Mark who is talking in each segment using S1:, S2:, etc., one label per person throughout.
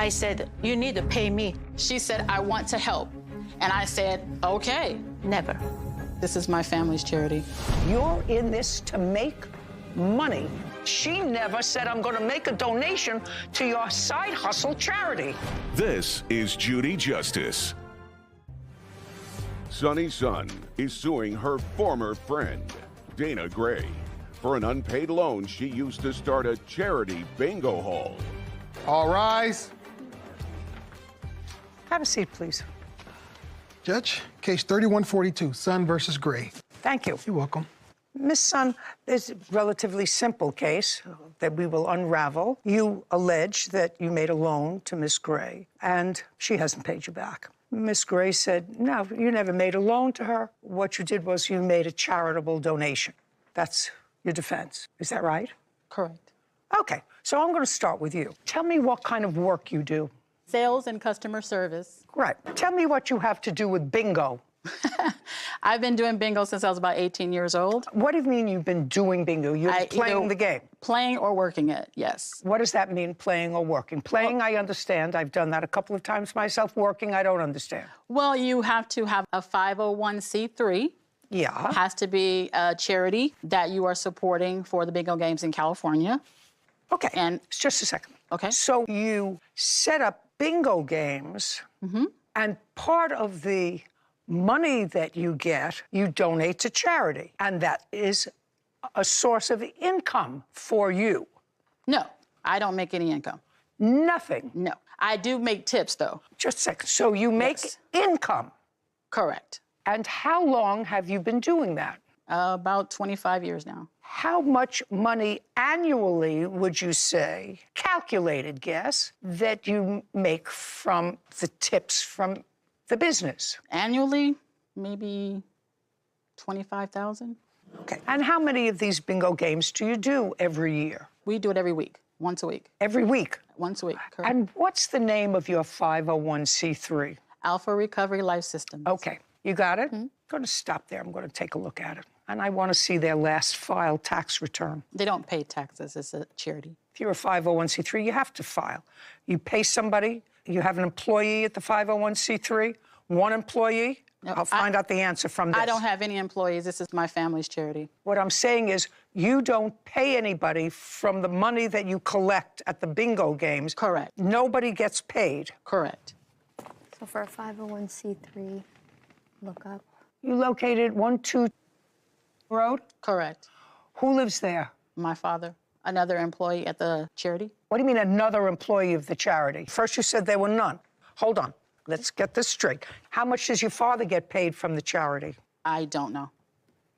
S1: I said, you need to pay me.
S2: She said, I want to help. And I said, okay.
S1: Never.
S2: This is my family's charity.
S3: You're in this to make money. She never said, I'm going to make a donation to your side hustle charity.
S4: This is Judy Justice. Sonny's son is suing her former friend, Dana Gray, for an unpaid loan she used to start a charity bingo hall.
S5: All rise.
S3: Have a seat, please.
S5: Judge, case 3142, Son versus Gray.
S3: Thank you.
S5: You're welcome.
S3: Miss Sun, this is a relatively simple case that we will unravel. You allege that you made a loan to Miss Gray, and she hasn't paid you back. Miss Gray said, no, you never made a loan to her. What you did was you made a charitable donation. That's your defense. Is that right?
S2: Correct.
S3: Okay, so I'm going to start with you. Tell me what kind of work you do.
S2: Sales and customer service.
S3: Right. Tell me what you have to do with bingo.
S2: I've been doing bingo since I was about 18 years old.
S3: What do you mean you've been doing bingo? You're playing the game?
S2: Playing or working it, yes.
S3: What does that mean, playing or working? Playing, I understand. I've done that a couple of times myself. Working, I don't understand.
S2: Well, you have to have a 501c3.
S3: Yeah.
S2: It has to be a charity that you are supporting for the bingo games in California.
S3: Okay,
S2: and
S3: just a second.
S2: Okay.
S3: So you set up bingo games, and part of the money that you get, you donate to charity, and that is a source of income for you.
S2: No, I don't make any income.
S3: Nothing?
S2: No. I do make tips, though.
S3: Just a second. So you make income?
S2: Correct.
S3: And how long have you been doing that?
S2: About 25 years now.
S3: How much money annually would you say, calculated guess, that you make from the tips from the business?
S2: Annually, maybe 25,000.
S3: Okay. And how many of these bingo games do you do every year?
S2: We do it every week, once a week.
S3: Every week?
S2: Once a week, correct.
S3: And what's the name of your 501c3?
S2: Alpha Recovery Life Systems.
S3: Okay. You got it? I'm going to stop there. I'm going to take a look at it. And I want to see their last filed tax return.
S2: They don't pay taxes. It's a charity.
S3: If you're a 501c3, you have to file. You pay somebody. You have an employee at the 501c3, one employee. No, I'll find out the answer from this.
S2: I don't have any employees. This is my family's charity.
S3: What I'm saying is you don't pay anybody from the money that you collect at the bingo games.
S2: Correct.
S3: Nobody gets paid.
S2: Correct.
S6: So for a 501c3, look up.
S3: You located 1-2 Road?
S2: Correct.
S3: Who lives there?
S2: My father, another employee at the charity.
S3: What do you mean another employee of the charity? First you said there were none. Hold on. Let's get this straight. How much does your father get paid from the charity?
S2: I don't know.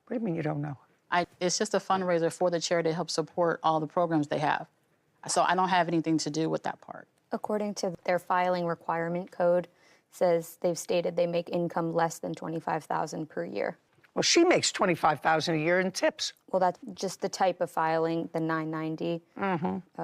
S3: What do you mean you don't know?
S2: It's just a fundraiser for the charity to help support all the programs they have. So I don't have anything to do with that part.
S6: According to their filing requirement code, says they've stated they make income less than $25,000 per year.
S3: Well, she makes $25,000 a year in tips.
S6: Well, that's just the type of filing, the 990,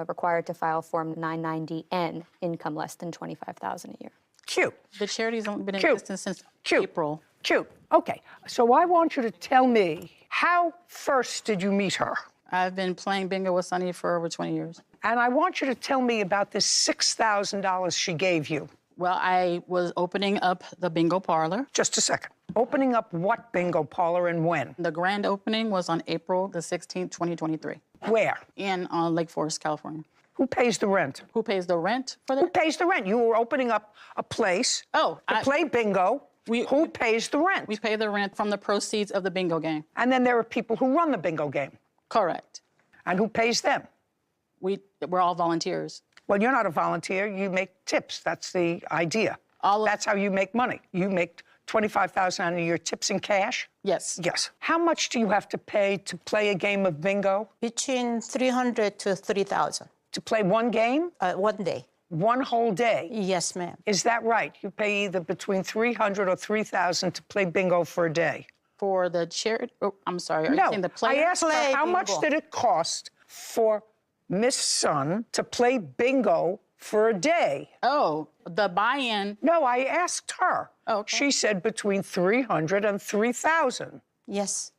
S6: required to file Form 990N, income less than $25,000 a year.
S3: Cute.
S2: The charity's only been in existence since April.
S3: Cute. Okay, so I want you to tell me, how first did you meet her?
S2: I've been playing bingo with Sonny for over 20 years.
S3: And I want you to tell me about this $6,000 she gave you.
S2: Well, I was opening up the bingo parlor.
S3: Just a second. Opening up what bingo parlor and when?
S2: The grand opening was on April the 16th, 2023.
S3: Where?
S2: In Lake Forest, California.
S3: Who pays the rent?
S2: Who pays the rent for that?
S3: Who pays the rent? You were opening up a place to play bingo. Who pays the rent?
S2: We pay the rent from the proceeds of the bingo game.
S3: And then there are people who run the bingo game.
S2: Correct.
S3: And who pays them?
S2: We're all volunteers.
S3: Well, you're not a volunteer. You make tips. That's the idea. That's how you make money. You make $25,000 out of your tips in cash?
S2: Yes.
S3: Yes. How much do you have to pay to play a game of bingo?
S1: Between $300 to $3,000.
S3: To play one game?
S1: 1 day.
S3: One whole day?
S1: Yes, ma'am.
S3: Is that right? You pay either between $300 or $3,000 to play bingo for a day?
S2: For the charity? Oh, I'm sorry. Are you saying the
S3: I asked her how much did it cost for Miss Sun to play bingo for a day?
S2: Oh, the buy-in.
S3: No, I asked her.
S2: Oh, okay.
S3: She said between $300 and $3,000.
S1: Yes.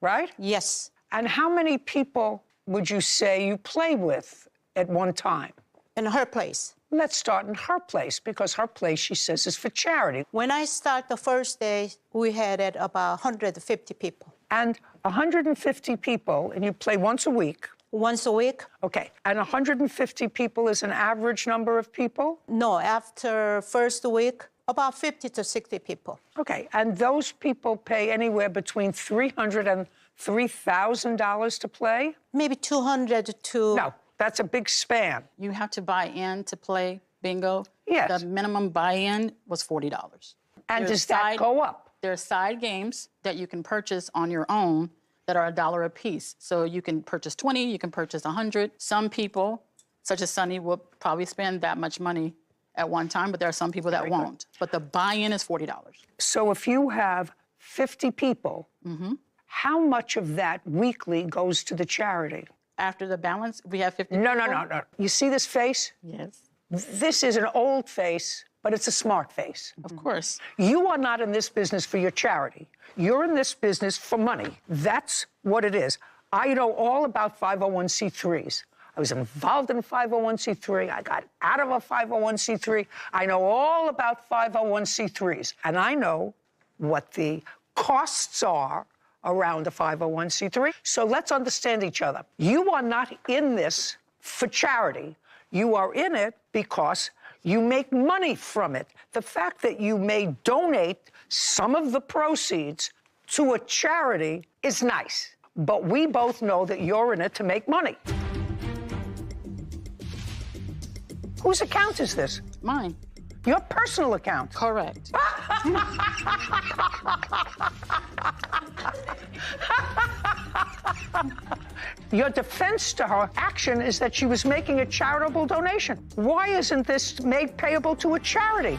S3: Right?
S1: Yes.
S3: And how many people would you say you play with at one time?
S1: In her place?
S3: Let's start in her place, because her place, she says, is for charity.
S1: When I start the first day, we had at about 150 people.
S3: And 150 people, and you play once a week.
S1: Once a week?
S3: Okay, and 150 people is an average number of people?
S1: No, after first week, about 50 to 60 people.
S3: Okay, and those people pay anywhere between $300 and $3,000 to play?
S1: Maybe 200 to...
S3: No, that's a big span.
S2: You have to buy in to play bingo.
S3: Yes.
S2: The minimum buy-in was $40.
S3: And
S2: There's
S3: does that go up?
S2: There are side games that you can purchase on your own that are $1 a piece. So you can purchase 20, you can purchase 100. Some people, such as Sonny, will probably spend that much money at one time, but there are some people that won't. But the buy-in is $40.
S3: So if you have 50 people, how much of that weekly goes to the charity?
S2: After the balance, we have 50
S3: No,
S2: people.
S3: no. You see this face?
S2: Yes,
S3: This is an old face, but it's a smart face.
S2: of course.
S3: You are not in this business for your charity. You're in this business for money. That's what it is. I know all about 501c3s. I was involved in 501c3. I got out of a 501c3. I know all about 501c3s. And I know what the costs are around a 501c3. So let's understand each other. You are not in this for charity. You are in it because you make money from it. The fact that you may donate some of the proceeds to a charity is nice. But we both know that you're in it to make money. Whose account is this?
S2: Mine.
S3: Your personal account.
S2: Correct.
S3: Your defense to her action is that she was making a charitable donation. Why isn't this made payable to a charity?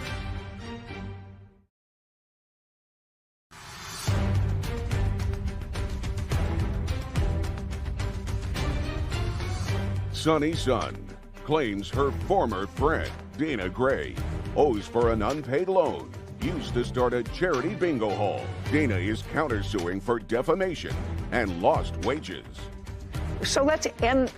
S4: Sonny's son claims her former friend, Dana Gray, owes for an unpaid loan used to start a charity bingo hall. Dana is countersuing for defamation and lost wages.
S3: So let's end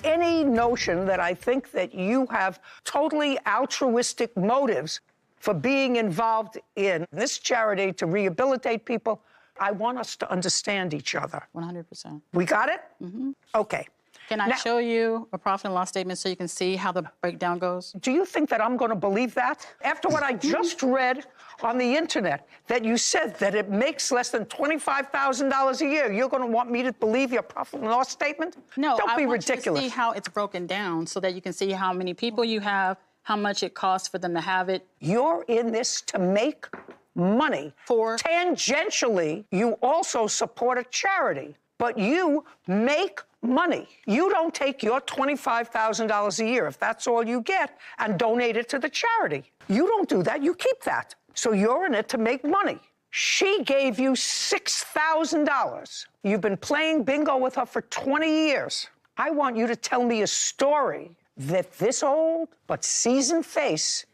S3: any notion that I think that you have totally altruistic motives for being involved in this charity to rehabilitate people. I want us to understand each other.
S2: 100%.
S3: We got it? Mm-hmm. Okay.
S2: Can I show you a profit and loss statement so you can see how the breakdown goes?
S3: Do you think that I'm going to believe that? After what I just read on the internet, that you said that it makes less than $25,000 a year, you're going to want me to believe your profit and loss statement?
S2: No,
S3: Don't be
S2: I want
S3: ridiculous.
S2: you to see how it's broken down so that you can see how many people you have, how much it costs for them to have it.
S3: You're in this to make money. Tangentially, you also support a charity, but you make money. You don't take your $25,000 a year, if that's all you get, and donate it to the charity. You don't do that. You keep that. So you're in it to make money. She gave you $6,000. You've been playing bingo with her for 20 years. I want you to tell me a story that this old but seasoned face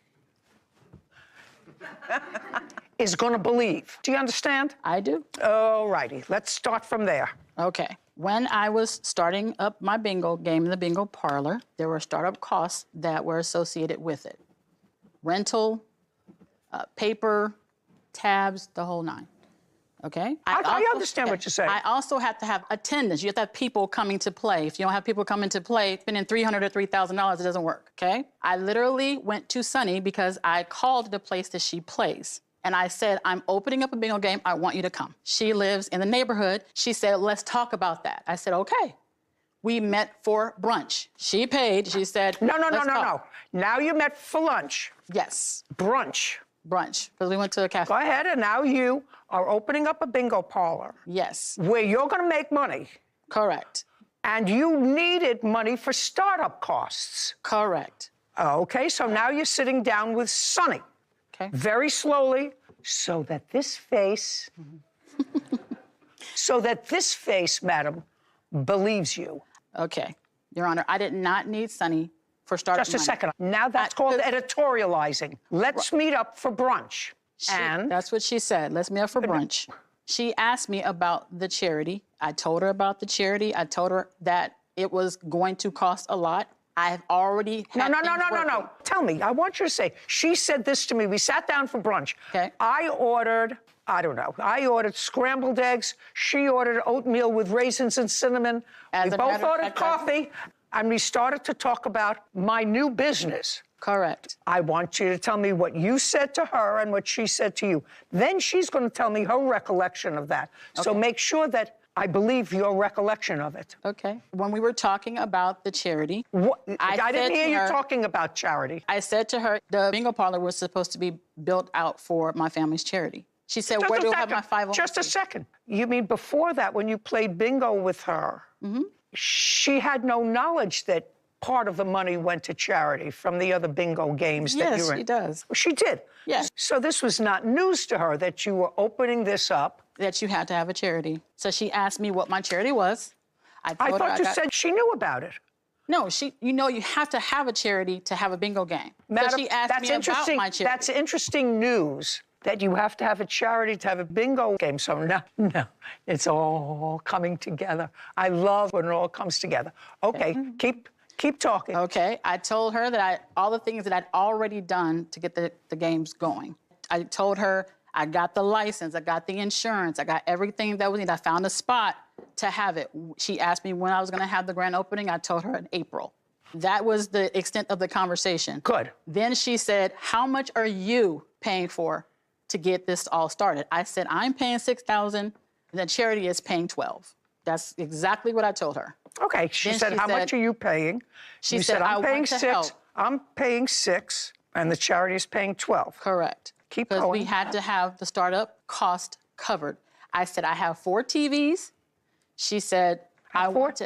S3: is going to believe. Do you understand?
S2: I do.
S3: All righty. Let's start from there.
S2: Okay. When I was starting up my bingo game in the bingo parlor, there were startup costs that were associated with it. Rental, paper, tabs, the whole nine. Okay?
S3: I understand what you're saying.
S2: I also have to have attendance. You have to have people coming to play. If you don't have people coming to play, spending $300 or $3,000, it doesn't work, okay? I literally went to Sunny because I called the place that she plays. And I said, I'm opening up a bingo game. I want you to come. She lives in the neighborhood. She said, let's talk about that. I said, okay. We met for brunch. She paid. She said,
S3: No.
S2: let's talk.
S3: Now you met for lunch.
S2: Yes,
S3: Brunch.
S2: brunch, because we went to a cafe.
S3: Go ahead, and now you are opening up a bingo parlor
S2: Yes,
S3: where you're going to make money,
S2: correct,
S3: and you needed money for startup costs.
S2: correct.
S3: Okay, so now you're sitting down with Sonny.
S2: Okay.
S3: Very slowly, so that this face, madam, believes you.
S2: Okay, Your Honor, I did not need Sunny for startup
S3: Just a
S2: money.
S3: second. Now that's called editorializing. Let's meet up for brunch.
S2: That's what she said. Let's meet up for brunch. She asked me about the charity. I told her about the charity. I told her that it was going to cost a lot. I've already had
S3: No. Tell me. I want you to say, she said this to me. We sat down for brunch.
S2: Okay.
S3: I ordered scrambled eggs. She ordered oatmeal with raisins and cinnamon.
S2: As
S3: We
S2: a
S3: both
S2: matter of
S3: ordered
S2: fact,
S3: coffee, and we started to talk about my new business.
S2: Correct.
S3: I want you to tell me what you said to her and what she said to you. Then she's going to tell me her recollection of that. So make sure that I believe your recollection of it.
S2: Okay. When we were talking about the charity,
S3: I didn't hear you talking about charity.
S2: I said to her, the bingo parlor was supposed to be built out for my family's charity. She said, where do I have my 501c?
S3: Just a second. You mean before that, when you played bingo with her, she had no knowledge that part of the money went to charity from the other bingo games that you were in?
S2: Yes, she does.
S3: She did?
S2: Yes.
S3: So this was not news to her that you were opening this up?
S2: That you had to have a charity. So she asked me what my charity was.
S3: I thought you said she knew about it.
S2: No, you have to have a charity to have a bingo game. So she asked me about my charity.
S3: That's interesting news, that you have to have a charity to have a bingo game. So no, it's all coming together. I love when it all comes together. Okay, keep talking.
S2: Okay, I told her that all the things that I'd already done to get the games going. I told her I got the license, I got the insurance, I got everything that was needed. I found a spot to have it. She asked me when I was going to have the grand opening. I told her in April. That was the extent of the conversation.
S3: Good.
S2: Then she said, how much are you paying for to get this all started? I said, I'm paying $6,000, and the charity is paying $12,000. That's exactly what I told her.
S3: Okay, she said, how much are you paying?
S2: She said,
S3: I'm paying
S2: want to
S3: $6,000.
S2: help.
S3: I'm paying $6,000, and the charity is paying $12,000.
S2: Correct.
S3: Keep
S2: because
S3: going.
S2: we had to have the startup cost covered. I said, I have 4 TVs. She said,
S3: What?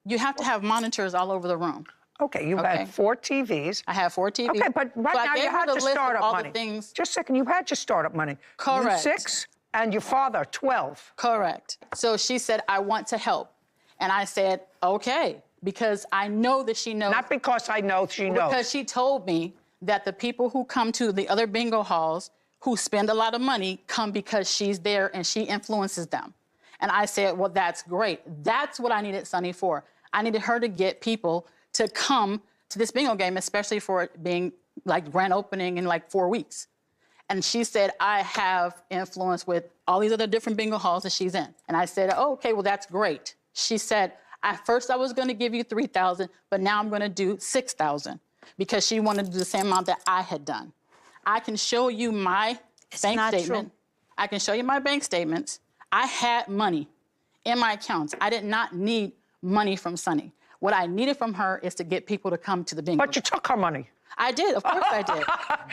S2: You have to have monitors all over the room.
S3: Okay, you had 4 TVs.
S2: I have 4 TVs.
S3: Okay, but right now you had your startup money.
S2: Things.
S3: Just a second, you had your startup money.
S2: Correct.
S3: You 6, and your father 12.
S2: Correct. So she said, I want to help. And I said, okay, because I know that she knows.
S3: Not because I know she knows.
S2: Because she told me that the people who come to the other bingo halls who spend a lot of money come because she's there and she influences them. And I said, well, that's great. That's what I needed Sunny for. I needed her to get people to come to this bingo game, especially for it being like grand opening in like 4 weeks. And she said, I have influence with all these other different bingo halls that she's in. And I said, oh, okay, well, that's great. She said, at first I was going to give you $3,000, but now I'm going to do $6,000 because she wanted to do the same amount that I had done. I can show you my bank statement. I can show you my bank statements. I had money in my accounts. I did not need money from Sunny. What I needed from her is to get people to come to the bingo.
S3: But you took her money.
S2: I did, of course I did.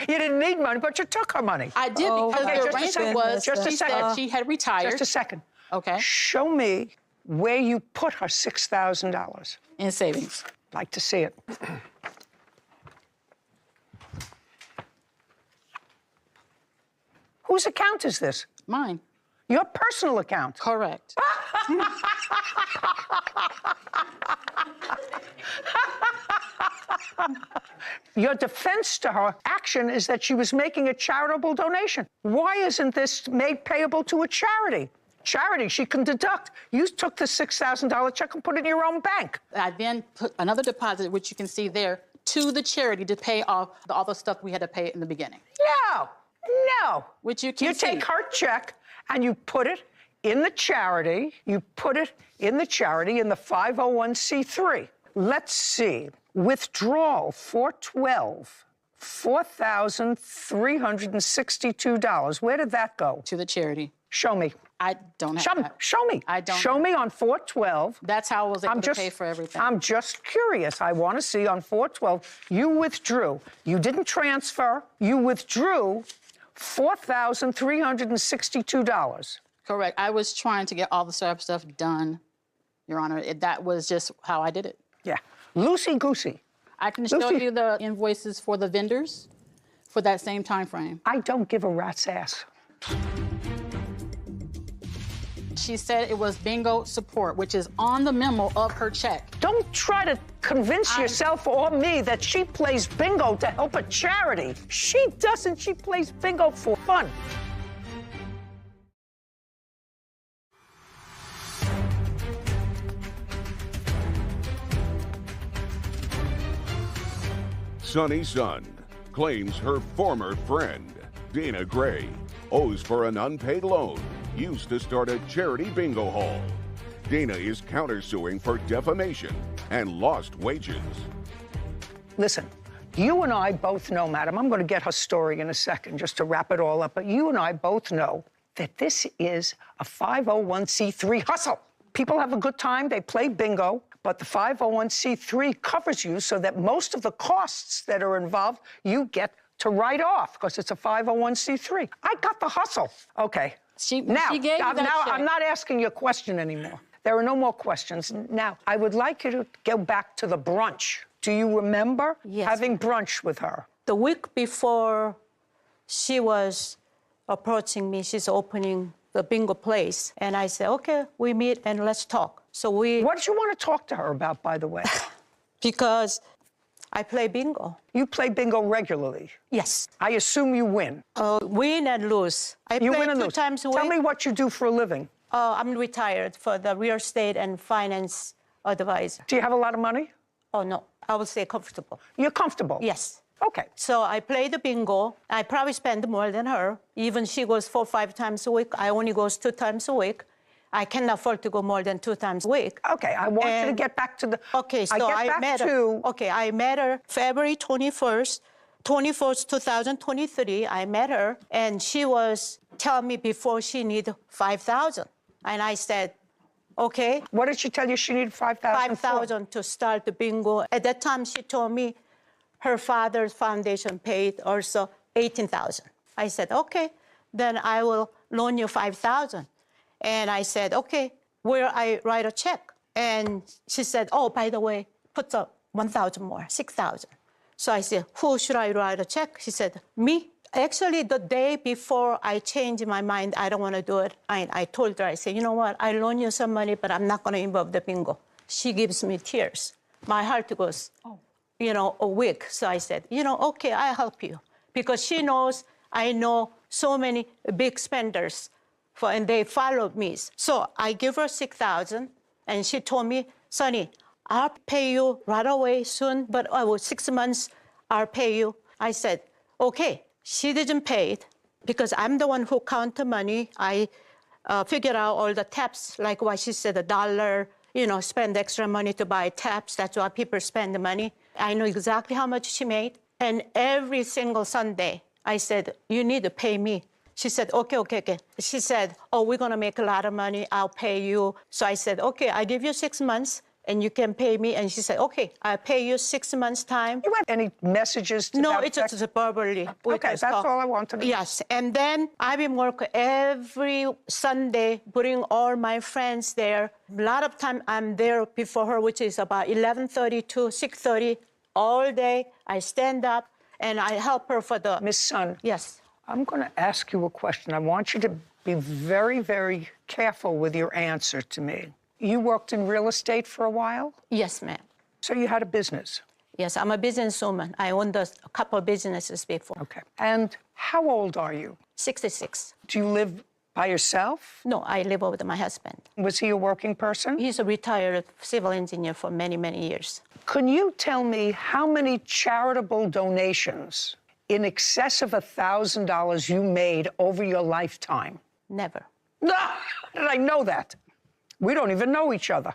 S3: You didn't need money, but you took her money.
S2: I did because the arrangement was
S3: just a
S2: she
S3: second.
S2: said she had retired.
S3: Just a second.
S2: Okay.
S3: Show me where you put her $6,000.
S2: In savings.
S3: Like to see it. Whose account is this?
S2: Mine.
S3: Your personal account.
S2: Correct.
S3: Your defense to her action is that she was making a charitable donation. Why isn't this made payable to a charity? Charity, she can deduct. You took the $6,000 check and put it in your own bank.
S2: I then put another deposit, which you can see there, to the charity to pay off all the stuff we had to pay in the beginning.
S3: No.
S2: Which you can
S3: You
S2: see.
S3: take her check and you put it in the charity. You put it in the charity in the 501c3. Let's see. Withdrawal, $412, $4,362. Where did that go?
S2: To the charity.
S3: Show me.
S2: I don't have that.
S3: Show me.
S2: I don't.
S3: Show me on 412.
S2: That's how I was able to pay for everything.
S3: I'm just curious. I want to see on 412. You withdrew. You didn't transfer. You withdrew $4,362.
S2: Correct. I was trying to get all the startup stuff done, Your Honor. That was just how I did it.
S3: Yeah. Loosey-goosey.
S2: I can show you the invoices for the vendors for that same time frame.
S3: I don't give a rat's ass.
S2: She said it was bingo support, which is on the memo of her check.
S3: Don't try to convince yourself or me that she plays bingo to help a charity. She doesn't. She plays bingo for fun.
S4: Sonny's son claims her former friend, Dana Gray, owes for an unpaid loan used to start a charity bingo hall. Dana is countersuing for defamation and lost wages.
S3: Listen, you and I both know, madam, I'm going to get her story in a second just to wrap it all up, but you and I both know that this is a 501c3 hustle. People have a good time, they play bingo, but the 501c3 covers you so that most of the costs that are involved, you get to write off because it's a 501c3. I got the hustle. Okay.
S2: She gave you
S3: now
S2: that check.
S3: I'm not asking you a question anymore. There are no more questions. Now, I would like you to go back to the brunch. Do you remember having brunch with her?
S1: The week before she was approaching me, she's opening the bingo place. And I said, okay, we meet and let's talk. So we...
S3: What did you want to talk to her about, by the way?
S1: Because I play bingo.
S3: You play bingo regularly?
S1: Yes.
S3: I assume you win.
S1: Win and lose.
S3: You win and
S1: two
S3: lose.
S1: times a week.
S3: Tell me what you do for a living.
S1: I'm retired for the real estate and finance advisor.
S3: Do you have a lot of money?
S1: Oh, no. I would say comfortable.
S3: You're comfortable?
S1: Yes.
S3: Okay.
S1: So I play the bingo. I probably spend more than her. Even she goes 4 or 5 times a week. I only goes 2 times a week. I cannot afford to go more than 2 times a week.
S3: Okay, I want you to get back to the...
S1: Okay, so I met her. Okay, I met her February 24th, 2023. I met her, and she was telling me before she needed $5,000. And I said, okay.
S3: What did she tell you she needed $5,000 for?
S1: $5,000 to start the bingo. At that time, she told me her father's foundation paid also $18,000. I said, okay, then I will loan you $5,000. And I said, okay, where I write a check? And she said, oh, by the way, put the $1,000 more, $6,000. So I said, who should I write a check? She said, me. Actually, the day before I changed my mind, I don't want to do it. I told her, I said, you know what? I loan you some money, but I'm not going to involve the bingo. She gives me tears. My heart goes, a week. So I said, okay, I'll help you. Because she knows I know so many big spenders, and they followed me. So I give her $6,000, and she told me, Sonny, I'll pay you right away soon, but 6 months, I'll pay you. I said, okay. She didn't pay it because I'm the one who count the money. I figured out all the taps, like what she said, $1, spend extra money to buy taps. That's why people spend the money. I know exactly how much she made. And every single Sunday, I said, you need to pay me. She said, okay. She said, oh, we're going to make a lot of money. I'll pay you. So I said, okay, I give you 6 months. And you can pay me. And she said, okay, I'll pay you 6 months' time.
S3: You have any messages to
S1: No,
S3: that
S1: it's
S3: effect?
S1: just verbally.
S3: Okay, that's all I want to know.
S1: Yes, and then I've been working every Sunday, bring all my friends there. A lot of time I'm there before her, which is about 11:30 to 6:30 all day. I stand up, and I help her for the...
S3: Miss Sun.
S1: Yes.
S3: I'm going to ask you a question. I want you to be very, very careful with your answer to me. You worked in real estate for a while?
S1: Yes, ma'am.
S3: So you had a business?
S1: Yes, I'm a businesswoman. I owned a couple of businesses before.
S3: Okay. And how old are you?
S1: 66.
S3: Do you live by yourself?
S1: No, I live with my husband.
S3: Was he a working person?
S1: He's a retired civil engineer for many, many years.
S3: Can you tell me how many charitable donations in excess of $1,000 you made over your lifetime?
S1: Never.
S3: No, and I know that. We don't even know each other.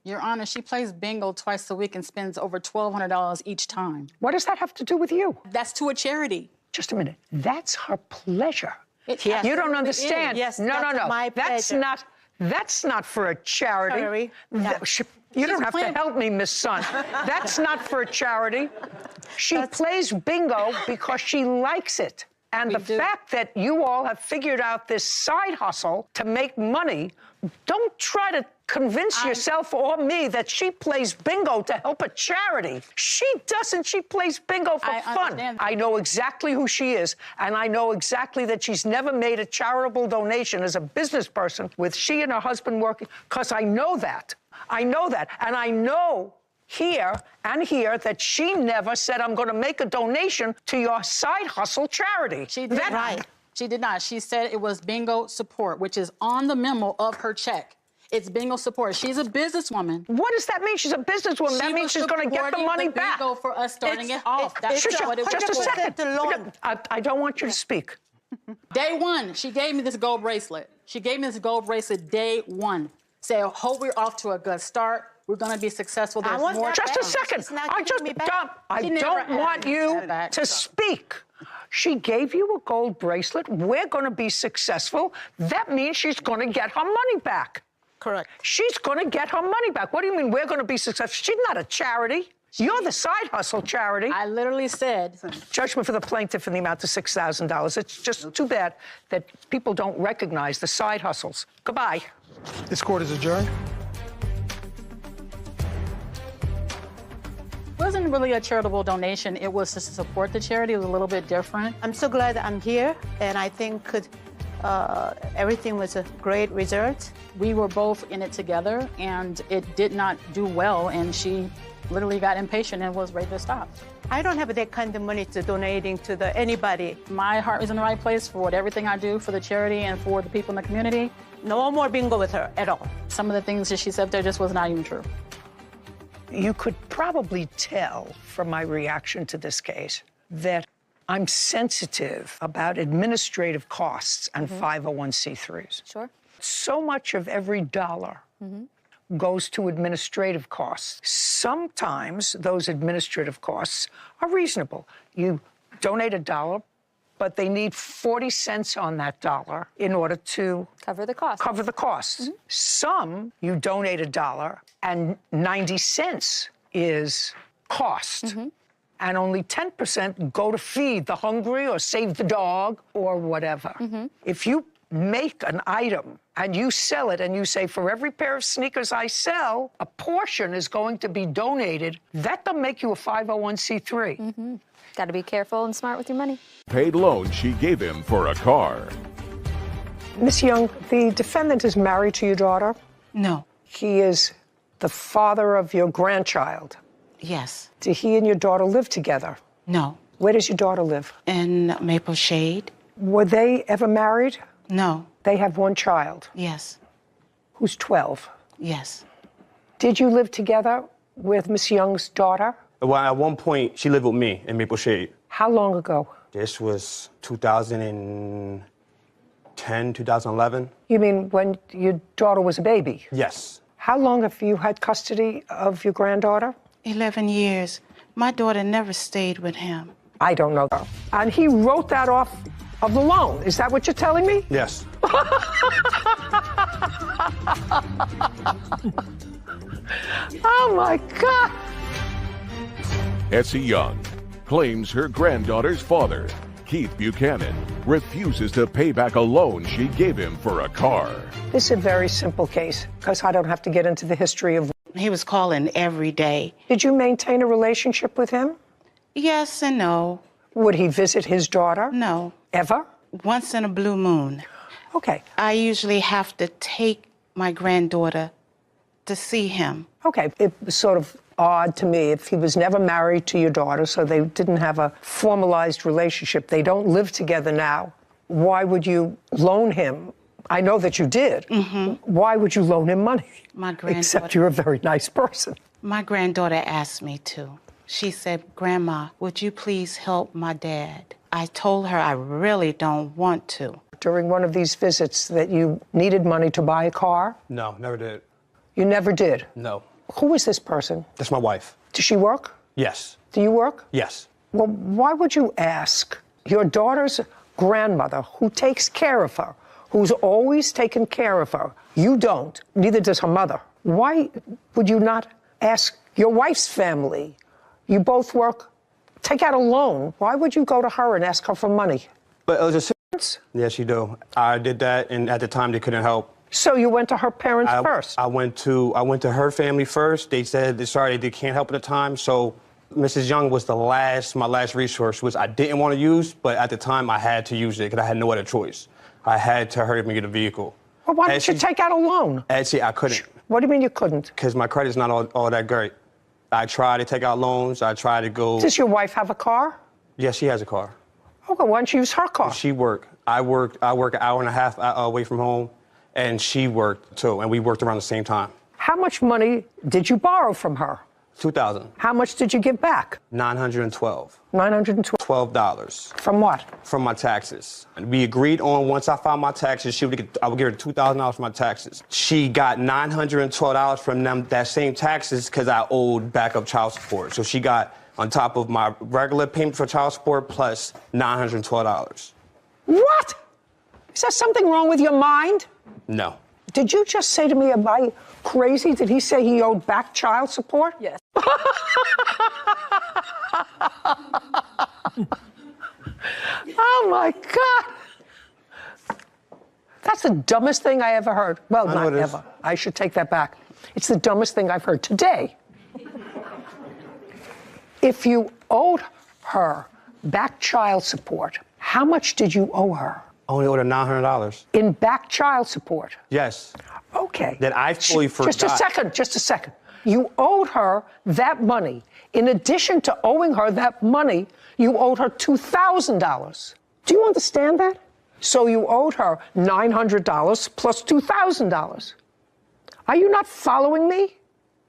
S2: Your Honor, she plays bingo twice a week and spends over $1,200 each time.
S3: What does that have to do with you?
S2: That's to a charity.
S3: Just a minute. That's her pleasure.
S1: Yes.
S3: You don't understand.
S1: Yes,
S3: no.
S1: my pleasure.
S3: That's not for a charity.
S1: Yeah.
S3: You don't have to help me, Miss Sun. That's not for a charity. She plays bingo because she likes it. And the fact that you all have figured out this side hustle to make money, don't try to convince yourself or me that she plays bingo to help a charity. She doesn't. She plays bingo for fun. I know exactly who she is, and I know exactly that she's never made a charitable donation as a business person with she and her husband working, because I know that. I know that. And I know here that she never said, I'm going to make a donation to your side hustle charity.
S2: She did not. She did not. She said it was bingo support, which is on the memo of her check. It's bingo support. She's a businesswoman.
S3: What does that mean? She's a businesswoman. That means she's going to get the money back.
S2: Bingo for us starting it off. That's what it was
S3: Just a
S2: for.
S3: second. I don't want you to speak.
S2: Day one, she gave me this gold bracelet. She gave me this gold bracelet day one. Say, I hope we're off to a good start. We're going to be successful. There's more.
S3: Just a second. I don't want you to speak. She gave you a gold bracelet. We're going to be successful. That means she's going to get her money back.
S1: Correct.
S3: She's going to get her money back. What do you mean we're going to be successful? She's not a charity. You're the side hustle charity.
S2: I literally said.
S3: Judgment for the plaintiff in the amount of $6,000. It's just too bad that people don't recognize the side hustles. Goodbye.
S5: This court is adjourned.
S2: It wasn't really a charitable donation. It was to support the charity. It was a little bit different.
S1: I'm so glad I'm here, and I think everything was a great result.
S2: We were both in it together, and it did not do well, and she literally got impatient and was ready to stop.
S1: I don't have that kind of money to donating to anybody.
S2: My heart is in the right place for everything I do for the charity and for the people in the community.
S1: No more bingo with her at all.
S2: Some of the things that she said there just was not even true.
S3: You could probably tell from my reaction to this case that I'm sensitive about administrative costs and 501c3s.
S6: Sure.
S3: So much of every dollar goes to administrative costs. Sometimes those administrative costs are reasonable. You donate $1, but they need 40 cents on that dollar in order to
S6: Cover the cost.
S3: cover the costs. Some, you donate $1 and 90 cents is cost. And only 10% go to feed the hungry or save the dog or whatever. If you make an item and you sell it and you say, for every pair of sneakers I sell, a portion is going to be donated, that will make you a 501c3.
S6: Got to be careful and smart with your money.
S4: Paid loan she gave him for a car.
S3: Miss Young, the defendant is married to your daughter.
S7: No.
S3: He is the father of your grandchild.
S7: Yes.
S3: Do he and your daughter live together?
S7: No.
S3: Where does your daughter live?
S7: In Maple Shade?
S3: Were they ever married?
S7: No.
S3: They have one child
S7: Yes.
S3: who's 12.
S7: Yes.
S3: Did you live together with Miss Young's daughter?
S8: Well, at one point, she lived with me in Maple Shade.
S3: How long ago?
S8: This was 2010, 2011.
S3: You mean when your daughter was a baby?
S8: Yes.
S3: How long have you had custody of your granddaughter?
S7: 11 years. My daughter never stayed with him.
S3: I don't know. And he wrote that off of the loan. Is that what you're telling me?
S8: Yes.
S3: Oh, my God.
S4: Essie Young claims her granddaughter's father, Keith Buchanan, refuses to pay back a loan she gave him for a car.
S3: This is a very simple case because I don't have to get into the history of.
S7: He was calling every day.
S3: Did you maintain a relationship with him?
S7: Yes and no.
S3: Would he visit his daughter?
S7: No.
S3: Ever?
S7: Once in a blue moon.
S3: Okay.
S7: I usually have to take my granddaughter to see him.
S3: Okay. It was sort of odd to me if he was never married to your daughter, so they didn't have a formalized relationship. They don't live together now. Why would you loan him? I know that you did. Why would you loan him money?
S7: My granddaughter.
S3: Except you're a very nice person.
S7: My granddaughter asked me to. She said, Grandma, would you please help my dad? I told her I really don't want to.
S3: During one of these visits that you needed money to buy a car?
S8: No, never did.
S3: You never did?
S8: No.
S3: Who is this person?
S8: That's my wife.
S3: Does she work?
S8: Yes.
S3: Do you work?
S8: Yes.
S3: Well, why would you ask your daughter's grandmother, who takes care of her, who's always taken care of her? You don't. Neither does her mother. Why would you not ask your wife's family? You both work. Take out a loan. Why would you go to her and ask her for money?
S8: But it was just. Yes, you do. I did that, and at the time they couldn't help.
S3: So you went to her parents first?
S8: I went to her family first. They said they can't help at the time. So Mrs. Young was my last resource, which I didn't want to use, but at the time I had to use it because I had no other choice. I had to hurry up and get a vehicle.
S3: Well, why didn't you take out a loan?
S8: Actually, I couldn't.
S3: What do you mean you couldn't?
S8: Because my credit's not all that great. I tried to take out loans. I tried to go.
S3: Does your wife have a car?
S8: Yes, she has a car.
S3: Okay, why don't you use her car?
S8: She work. I work an hour and a half away from home, and she worked too, and we worked around the same time.
S3: How much money did you borrow from her?
S8: $2,000.
S3: How much did you give back?
S8: $912.
S3: $912.
S8: $12.
S3: From what?
S8: From my taxes. And we agreed on once I filed my taxes, I would give her $2,000 for my taxes. She got $912 from them, that same taxes, because I owed backup child support. So she got on top of my regular payment for child support plus $912.
S3: What? Is there something wrong with your mind?
S8: No.
S3: Did you just say to me, am I crazy? Did he say he owed back child support?
S6: Yes.
S3: Oh, my God. That's the dumbest thing I ever heard. Well, not ever. I should take that back. It's the dumbest thing I've heard today. If you owed her back child support, how much did you owe her?
S8: I only owed her $900.
S3: In back child support?
S8: Yes.
S3: Okay.
S8: That I fully forgot.
S3: Just a second. You owed her that money. In addition to owing her that money, you owed her $2,000. Do you understand that? So you owed her $900 plus $2,000. Are you not following me?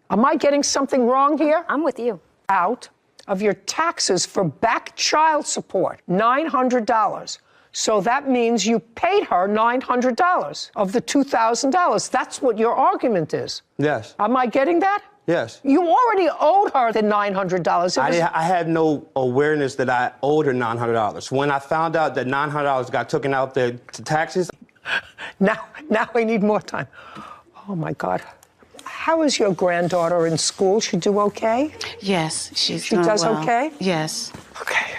S3: Am I getting something wrong here?
S6: I'm with you.
S3: Out of your taxes for back child support, $900. So that means you paid her $900 of the $2,000. That's what your argument is.
S8: Yes.
S3: Am I getting that?
S8: Yes.
S3: You already owed her the $900.
S8: I had no awareness that I owed her $900. When I found out that $900 got taken out the taxes.
S3: Now I need more time. Oh, my God. How is your granddaughter in school? She do okay?
S7: Yes, she
S3: does
S7: well.
S3: Okay?
S7: Yes.
S3: Okay.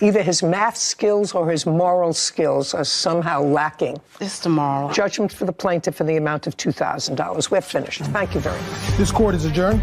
S3: Either his math skills or his moral skills are somehow lacking.
S7: It's the moral.
S3: Judgment for the plaintiff in the amount of $2,000. We're finished. Thank you very much.
S5: This court is adjourned.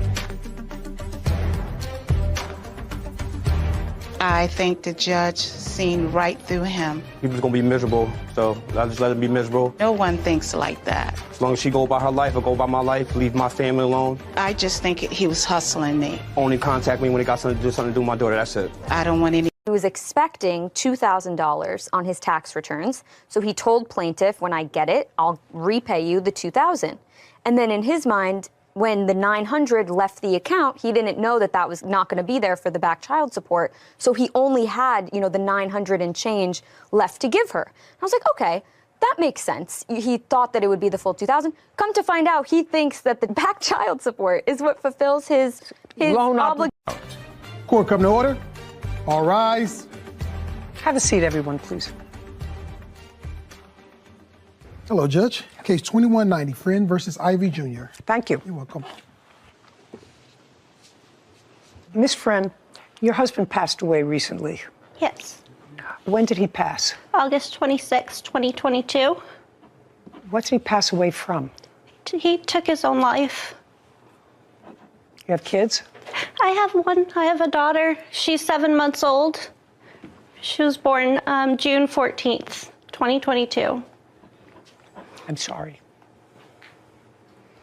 S7: I think the judge seen right through him.
S8: He was gonna be miserable, so I just let him be miserable.
S7: No one thinks like that.
S8: As long as she go about her life, I go about my life, leave my family alone.
S7: I just think he was hustling me.
S8: Only contact me when he got something to do with my daughter, that's it.
S7: I don't want any.
S6: He was expecting $2,000 on his tax returns, so he told plaintiff, when I get it, I'll repay you the $2,000. And then in his mind, when the $900 left the account, he didn't know that that was not going to be there for the back child support, so he only had, the $900 and change left to give her. And I was like, okay, that makes sense. He thought that it would be the full $2,000. Come to find out, he thinks that the back child support is what fulfills his obligation.
S5: Court come to order. All rise.
S3: Have a seat, everyone, please.
S5: Hello, Judge. Case 2190, Friend versus Ivy Jr.
S3: Thank you.
S5: You're welcome.
S3: Miss Friend, your husband passed away recently.
S1: Yes.
S3: When did he pass?
S1: August 26, 2022.
S3: What did he pass away from?
S1: He took his own life.
S3: You have kids?
S1: I have one. I have a daughter. She's 7 months old. She was born June 14th, 2022.
S3: I'm sorry.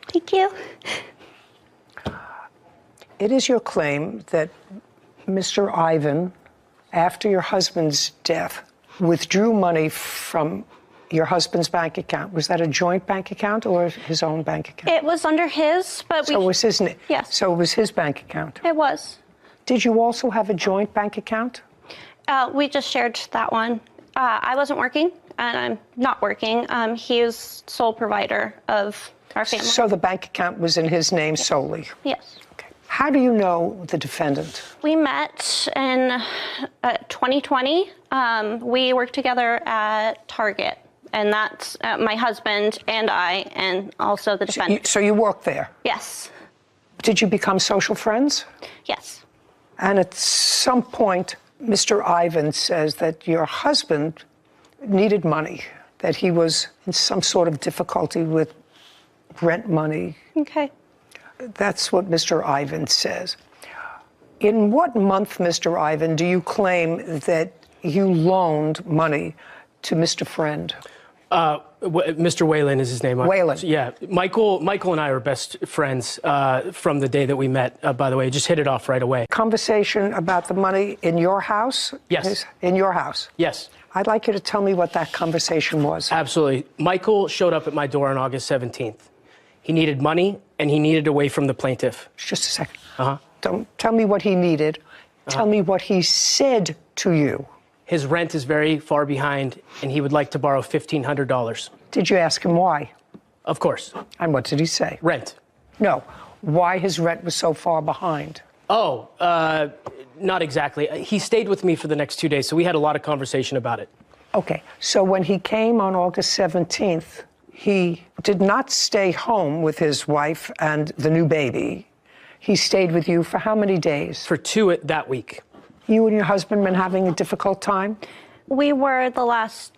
S1: Thank you.
S3: It is your claim that Mr. Ivan, after your husband's death, withdrew money from your husband's bank account. Was that a joint bank account or his own bank account?
S1: It was under his, but
S3: So it was his name?
S1: Yes.
S3: So it was his bank account?
S1: It was.
S3: Did you also have a joint bank account?
S1: We just shared that one. I wasn't working, and I'm not working. He is sole provider of our family.
S3: So the bank account was in his name solely?
S1: Yes.
S3: Okay. How do you know the defendant?
S1: We met in 2020. We worked together at Target, and that's my husband and I, and also the defendant.
S3: So you worked there?
S1: Yes.
S3: Did you become social friends?
S1: Yes.
S3: And at some point, Mr. Ivan says that your husband needed money, that he was in some sort of difficulty with rent money.
S1: Okay.
S3: That's what Mr. Ivan says. In what month, Mr. Ivan, do you claim that you loaned money to Mr. Friend?
S9: Mr. Whalen is his name.
S3: Whalen.
S9: Yeah. Michael and I are best friends from the day that we met, by the way. Just hit it off right away.
S3: Conversation about the money in your house?
S9: Yes.
S3: In your house?
S9: Yes.
S3: I'd like you to tell me what that conversation was.
S9: Absolutely. Michael showed up at my door on August 17th. He needed money, and he needed away from the plaintiff.
S3: Just a second.
S9: Uh-huh.
S3: Don't tell me what he needed. Tell me what he said to you.
S9: His rent is very far behind, and he would like to borrow $1,500.
S3: Did you ask him why?
S9: Of course.
S3: And what did he say?
S9: Rent.
S3: No. Why his rent was so far behind?
S9: Oh, not exactly. He stayed with me for the next 2 days, so we had a lot of conversation about it.
S3: Okay. So when he came on August 17th, he did not stay home with his wife and the new baby. He stayed with you for how many days?
S9: For 2 that week.
S3: You and your husband been having a difficult time?
S10: We were the last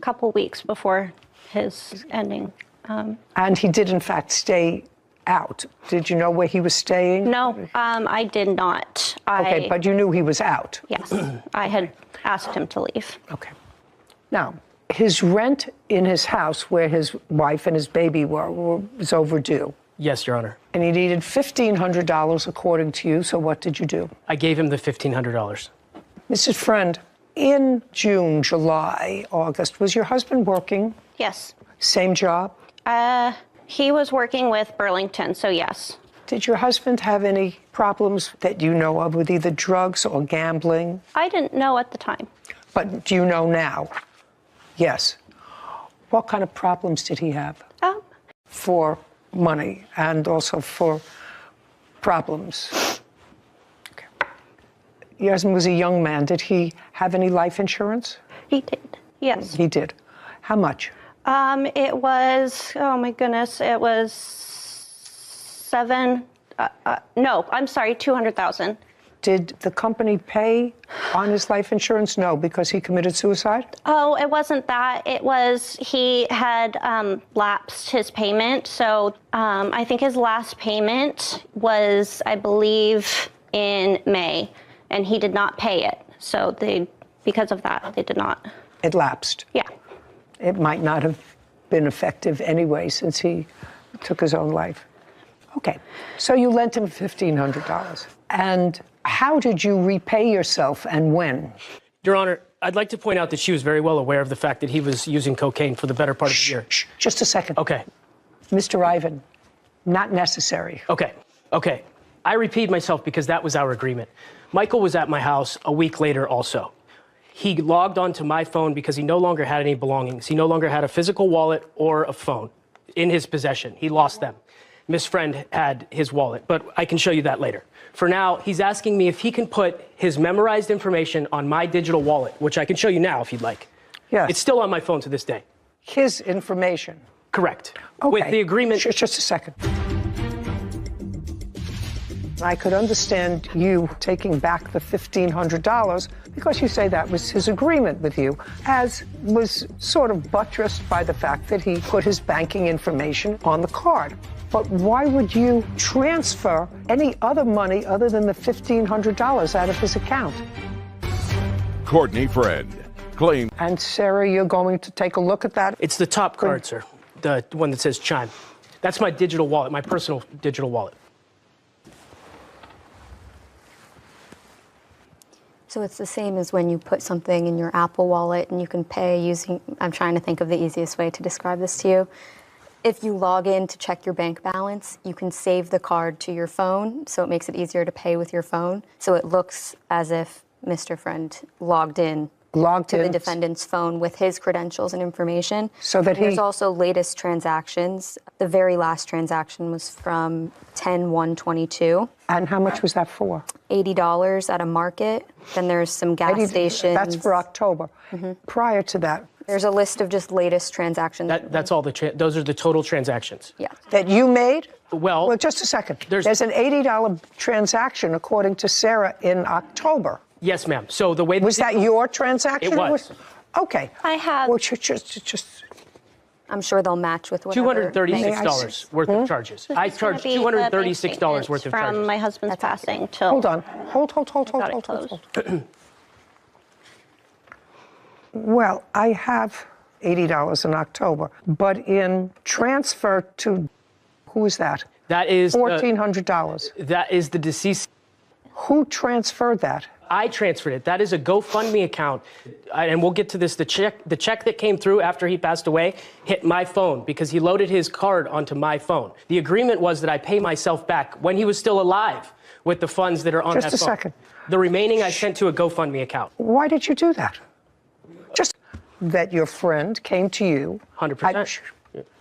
S10: couple weeks before his ending.
S3: And he did, in fact, stay out. Did you know where he was staying?
S10: No, I did not.
S3: Okay, but you knew he was out.
S10: Yes, I had asked him to leave.
S3: Okay. Now, his rent in his house where his wife and his baby was overdue.
S9: Yes, Your Honor.
S3: And he needed $1,500 according to you, so what did you do?
S9: I gave him the $1,500.
S3: Mrs. Friend, in June, July, August, was your husband working?
S10: Yes.
S3: Same job?
S10: He was working with Burlington, so yes.
S3: Did your husband have any problems that you know of with either drugs or gambling?
S10: I didn't know at the time.
S3: But do you know now? Yes. What kind of problems did he have? For money and also for problems. Okay. Your husband was a young man. Did he have any life insurance?
S10: He did, yes.
S3: He did. How much?
S10: It was, oh my goodness, it was $200,000.
S3: Did the company pay on his life insurance? No, because he committed suicide?
S10: Oh, it wasn't that. It was he had lapsed his payment. So I think his last payment was, I believe, in May, and he did not pay it. So because of that, they did not.
S3: It lapsed?
S10: Yeah.
S3: It might not have been effective anyway since he took his own life. Okay, so you lent him $1,500. And how did you repay yourself and when?
S9: Your Honor, I'd like to point out that she was very well aware of the fact that he was using cocaine for the better part of the year.
S3: Just a second.
S9: Okay.
S3: Mr. Ivan, not necessary.
S9: Okay. I repeat myself because that was our agreement. Michael was at my house a week later also. He logged onto my phone because he no longer had any belongings. He no longer had a physical wallet or a phone in his possession. He lost them. Miss Friend had his wallet, but I can show you that later. For now, he's asking me if he can put his memorized information on my digital wallet, which I can show you now if you'd like.
S3: Yes.
S9: It's still on my phone to this day.
S3: His information?
S9: Correct.
S3: Okay.
S9: With the agreement...
S3: Just a second. I could understand you taking back the $1,500 because you say that was his agreement with you, as was sort of buttressed by the fact that he put his banking information on the card. But why would you transfer any other money other than the $1,500 out of his account?
S4: Courtney Friend claimed.
S3: And Sarah, you're going to take a look at that?
S9: It's the top card, sir. The one that says Chime. That's my digital wallet, my personal digital wallet.
S6: So it's the same as when you put something in your Apple Wallet and you can pay using, I'm trying to think of the easiest way to describe this to you. If you log in to check your bank balance, you can save the card to your phone, so it makes it easier to pay with your phone. So it looks as if Mr. Friend logged in to the defendant's phone with his credentials and information.
S3: So that
S6: There's also latest transactions. The very last transaction was from 10/1/22.
S3: And how much was that for?
S6: $80 at a market. Then there's some gas stations.
S3: That's for October. Prior to that.
S6: There's a list of just latest transactions.
S9: That's all those are the total transactions.
S6: Yeah.
S3: That you made?
S9: Well,
S3: just a second. There's an $80 transaction, according to Sarah, in October.
S9: Yes, ma'am. So the way
S3: was that your transaction?
S9: It was.
S3: Okay.
S10: I have.
S3: Well, just.
S6: I'm sure they'll match with whatever.
S9: $236 worth of charges. I charged $236 worth of charges.
S10: From my husband's passing till.
S3: Hold on. Hold. Well, I have $80 in October. But in transfer to, who is that?
S9: That is
S3: $1,400.
S9: That is the deceased.
S3: Who transferred that?
S9: I transferred it. That is a GoFundMe account. And we'll get to this. The check that came through after he passed away hit my phone because he loaded his card onto my phone. The agreement was that I pay myself back when he was still alive with the funds that are on that phone.
S3: Just a second.
S9: The remaining I sent to a GoFundMe account.
S3: Why did you do that? Just that your friend came to you.
S9: 100%.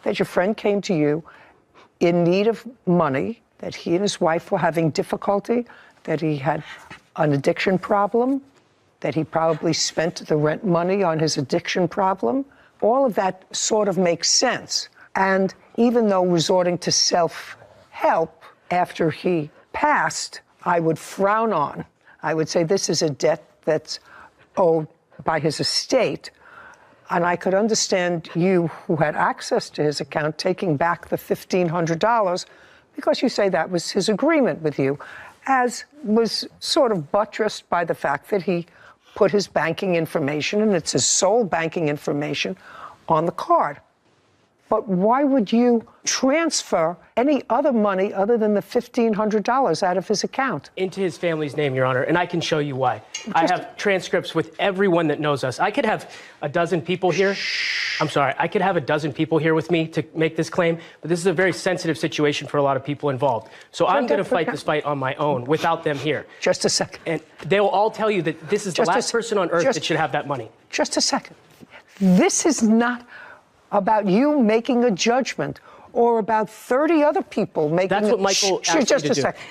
S3: That your friend came to you in need of money, that he and his wife were having difficulty, that he had an addiction problem, that he probably spent the rent money on his addiction problem. All of that sort of makes sense. And even though resorting to self-help after he passed, I would frown on. I would say this is a debt that's owed by his estate. And I could understand you, who had access to his account, taking back the $1,500 because you say that was his agreement with you, as was sort of buttressed by the fact that he put his banking information, and it's his sole banking information, on the card. But why would you transfer any other money other than the $1,500 out of his account?
S9: Into his family's name, Your Honor, and I can show you why. I have transcripts with everyone that knows us. I could have a dozen people here. I'm sorry, I could have a dozen people here with me to make this claim, but this is a very sensitive situation for a lot of people involved. So I'm going to fight this fight on my own without them here.
S3: Just a second.
S9: And they will all tell you that this is the last person on earth that should have that money.
S3: Just a second. This is not about you making a judgment or about 30 other people making
S9: That's what Michael asked me
S3: just
S9: to
S3: a
S9: do.
S3: second.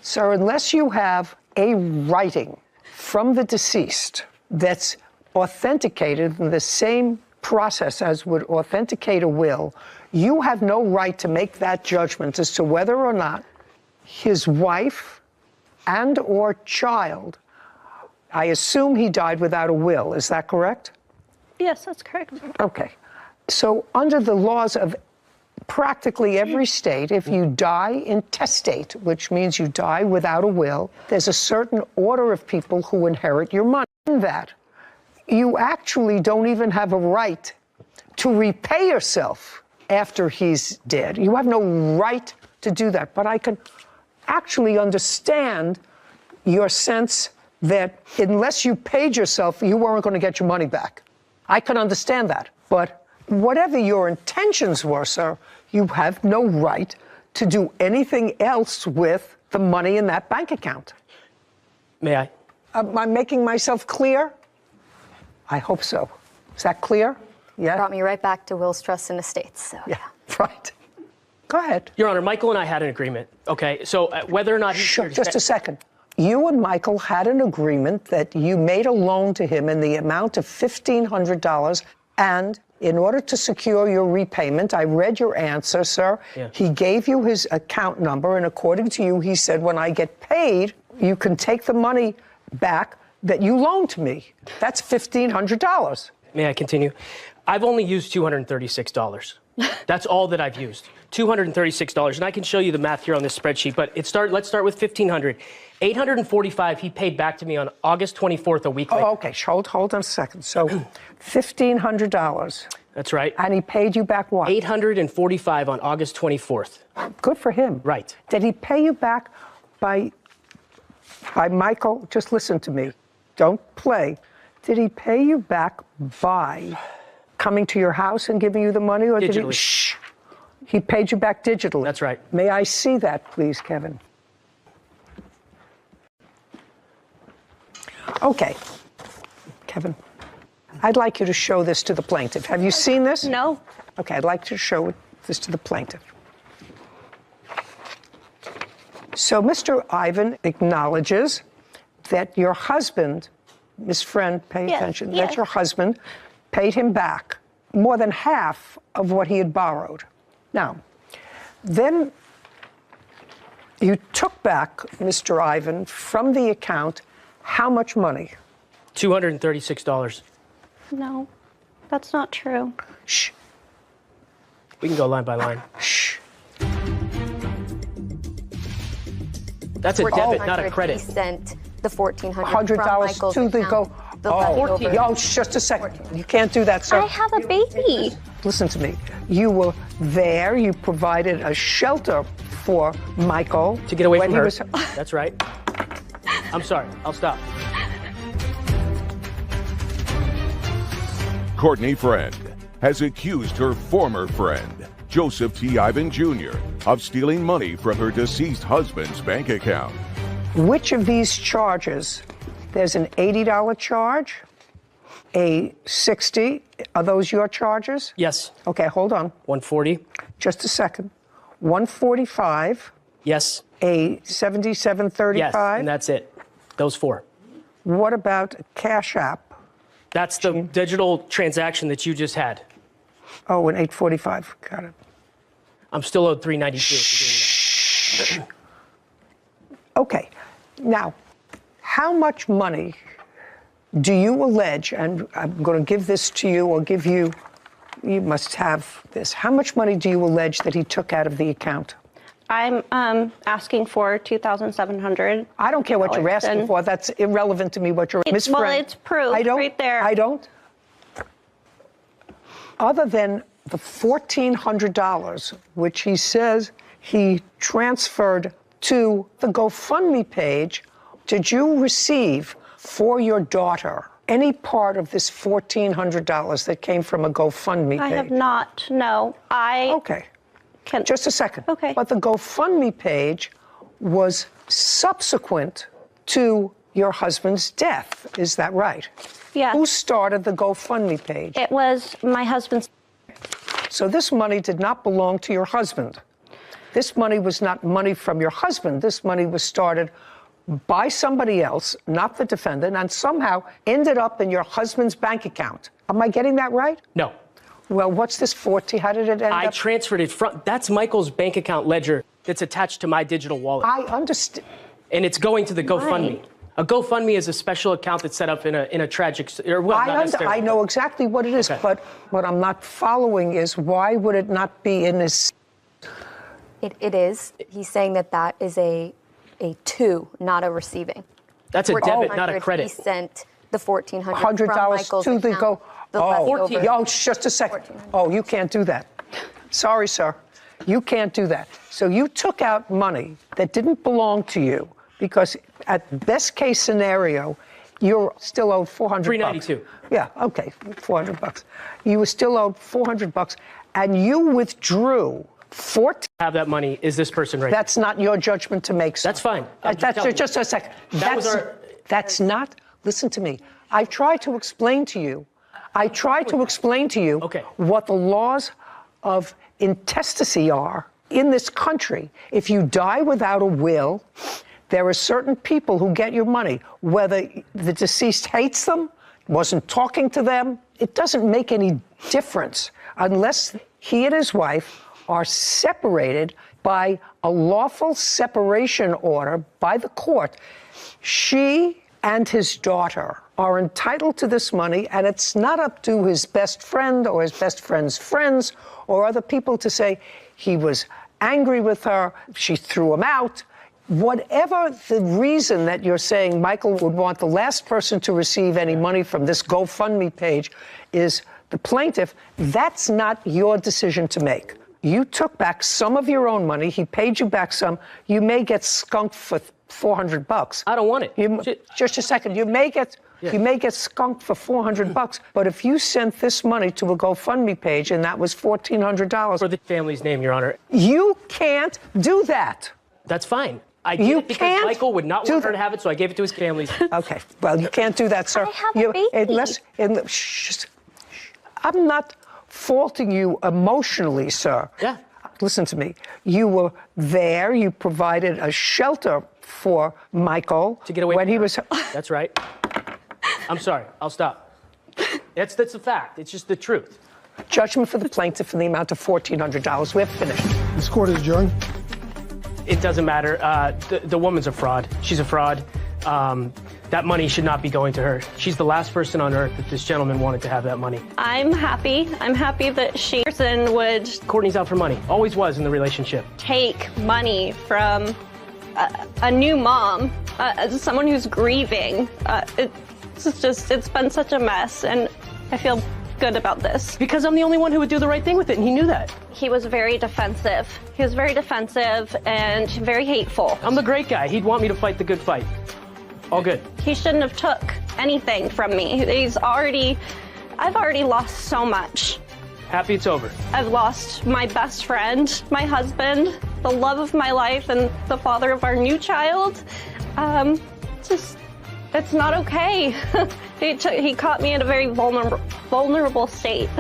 S3: Sir, unless you have a writing from the deceased that's authenticated in the same process as would authenticate a will, you have no right to make that judgment as to whether or not his wife and or child, I assume he died without a will, is that correct?
S10: Yes, that's correct.
S3: Okay. So under the laws of practically every state, if you die intestate, which means you die without a will, there's a certain order of people who inherit your money. In that, you actually don't even have a right to repay yourself after he's dead. You have no right to do that. But I can actually understand your sense that unless you paid yourself, you weren't going to get your money back. I can understand that. But whatever your intentions were, sir, you have no right to do anything else with the money in that bank account.
S9: May I?
S3: Am I making myself clear? I hope so. Is that clear? Yeah?
S6: Brought me right back to wills, trusts, and estates. So.
S3: Yeah, right. Go ahead.
S9: Your Honor, Michael and I had an agreement, okay? So whether or not he...
S3: Sure, just a second. You and Michael had an agreement that you made a loan to him in the amount of $1,500, and in order to secure your repayment, I read your answer, sir.
S9: Yeah.
S3: He gave you his account number, and according to you, he said, when I get paid, you can take the money back that you loaned to me. That's $1,500.
S9: May I continue? I've only used $236. That's all that I've used. $236, and I can show you the math here on this spreadsheet, but let's start with $1,500. $845 he paid back to me on August 24th, a week later.
S3: Oh, okay, hold on a second. So $1,500.
S9: That's right.
S3: And he paid you back what?
S9: $845 on August 24th.
S3: Good for him.
S9: Right.
S3: Did he pay you back by Michael? Just listen to me. Don't play. Did he pay you back by coming to your house and giving you the money? Or
S9: Digitally.
S3: Did he, shh. He paid you back digitally.
S9: That's right.
S3: May I see that, please, Kevin? Okay. Kevin, I'd like you to show this to the plaintiff. Have you seen this?
S10: No.
S3: Okay, I'd like to show this to the plaintiff. So Mr. Ivan acknowledges that your husband, Miss Friend, pay attention, that your husband paid him back more than half of what he had borrowed. Now, then you took back, Mr. Ivan, from the account how much money?
S9: $236.
S10: No, that's not true.
S3: Shh.
S9: We can go line by line.
S3: Shh.
S9: That's a debit, not a credit.
S6: He sent the $1,400 from
S3: $100
S6: Michael's
S3: to the
S6: account. the leftover.
S3: Yo, just a second. You can't do that, sir.
S10: I have a baby.
S3: Listen to me. You were there. You provided a shelter for Michael.
S9: To get away
S3: when
S9: from
S3: he
S9: her.
S3: was...
S9: That's right. I'm sorry. I'll stop.
S4: Courtney Friend has accused her former friend, Joseph T. Ivan Jr., of stealing money from her deceased husband's bank account.
S3: Which of these charges? There's an $80 charge, a $60. Are those your charges?
S9: Yes.
S3: Okay, hold on.
S9: 140.
S3: Just a second. 145.
S9: Yes.
S3: A 7735.
S9: Yes, and that's it. Those 4.
S3: What about Cash App?
S9: That's the digital transaction that you just had.
S3: Oh, an 845. Got it.
S9: I'm still owed $392.
S3: Okay. Now, how much money do you allege, and I'm going to give this to you or give you, you must have this. How much money do you allege that he took out of the account?
S10: I'm asking for $2,700.
S3: I don't care what you're asking for. That's irrelevant to me what you're... Miss
S10: Well,
S3: Friend,
S10: it's proof right there.
S3: I don't. Other than the $1,400, which he says he transferred to the GoFundMe page, did you receive for your daughter any part of this $1,400 that came from a GoFundMe page?
S10: I have not, no.
S3: Okay. Just a second.
S10: Okay.
S3: But the GoFundMe page was subsequent to your husband's death. Is that right?
S10: Yes.
S3: Who started the GoFundMe page?
S10: It was my husband's.
S3: So this money did not belong to your husband. This money was not money from your husband. This money was started by somebody else, not the defendant, and somehow ended up in your husband's bank account. Am I getting that right?
S9: No.
S3: Well, what's this 40? How did it end
S9: I
S3: up?
S9: transferred it from... That's Michael's bank account ledger that's attached to my digital wallet.
S3: I understand.
S9: And it's going to the GoFundMe. A GoFundMe is a special account that's set up in a tragic... Or well, not necessarily.
S3: I know exactly what it is, but what I'm not following is why would it not be in this...
S6: It is. He's saying that that is a to, not a receiving.
S9: That's a debit, not a credit.
S6: He sent the $1,400 from
S3: $100
S6: Michael's
S3: to the
S6: account.
S3: Oh, just a second. Oh, you can't do that. Sorry, sir. You can't do that. So you took out money that didn't belong to you because at best case scenario, you're still owed $400.
S9: $392.
S3: Yeah, okay, $400. You were still owed $400, and you withdrew
S9: have that money. Is this person right?
S3: That's not your judgment to make, sir.
S9: That's fine.
S3: That's just a second. That's not. Listen to me. I tried to explain to you. What the laws of intestacy are in this country. If you die without a will, there are certain people who get your money, whether the deceased hates them, wasn't talking to them. It doesn't make any difference unless he and his wife are separated by a lawful separation order by the court. She and his daughter are entitled to this money, and it's not up to his best friend or his best friend's friends or other people to say he was angry with her, she threw him out. Whatever the reason that you're saying Michael would want the last person to receive any money from this GoFundMe page is the plaintiff, that's not your decision to make. You took back some of your own money. He paid you back some. You may get skunked for $400.
S9: I don't want it.
S3: Just a second. You may get skunked for $400. But if you sent this money to a GoFundMe page and that was $1,400
S9: for the family's name, Your Honor,
S3: you can't do that.
S9: That's fine. I did it because Michael would not want her to have it, so I gave it to his family.
S3: Okay. Well, you can't do that, sir.
S10: I have a baby.
S3: I'm not faulting you emotionally, sir.
S9: Yeah.
S3: Listen to me. You were there. You provided a shelter for Michael
S9: to get away
S3: when
S9: from
S3: he was.
S9: That's right. I'm sorry. I'll stop. That's a fact. It's just the truth.
S3: Judgment for the plaintiff in the amount of $1,400. We're finished.
S5: This court is adjourned.
S9: It doesn't matter. The woman's a fraud. She's a fraud. That money should not be going to her. She's the last person on earth that this gentleman wanted to have that money.
S10: I'm happy that she would...
S9: Courtney's out for money. Always was in the relationship.
S10: Take money from a new mom, someone who's grieving. It's been such a mess, and I feel good about this.
S9: Because I'm the only one who would do the right thing with it, and he knew that.
S10: He was very defensive. He was very defensive and very hateful.
S9: I'm the great guy. He'd want me to fight the good fight. All good.
S10: He shouldn't have took anything from me. I've already lost so much.
S9: Happy it's over.
S10: I've lost my best friend, my husband, the love of my life, and the father of our new child. It's not okay. He caught me in a very vulnerable state.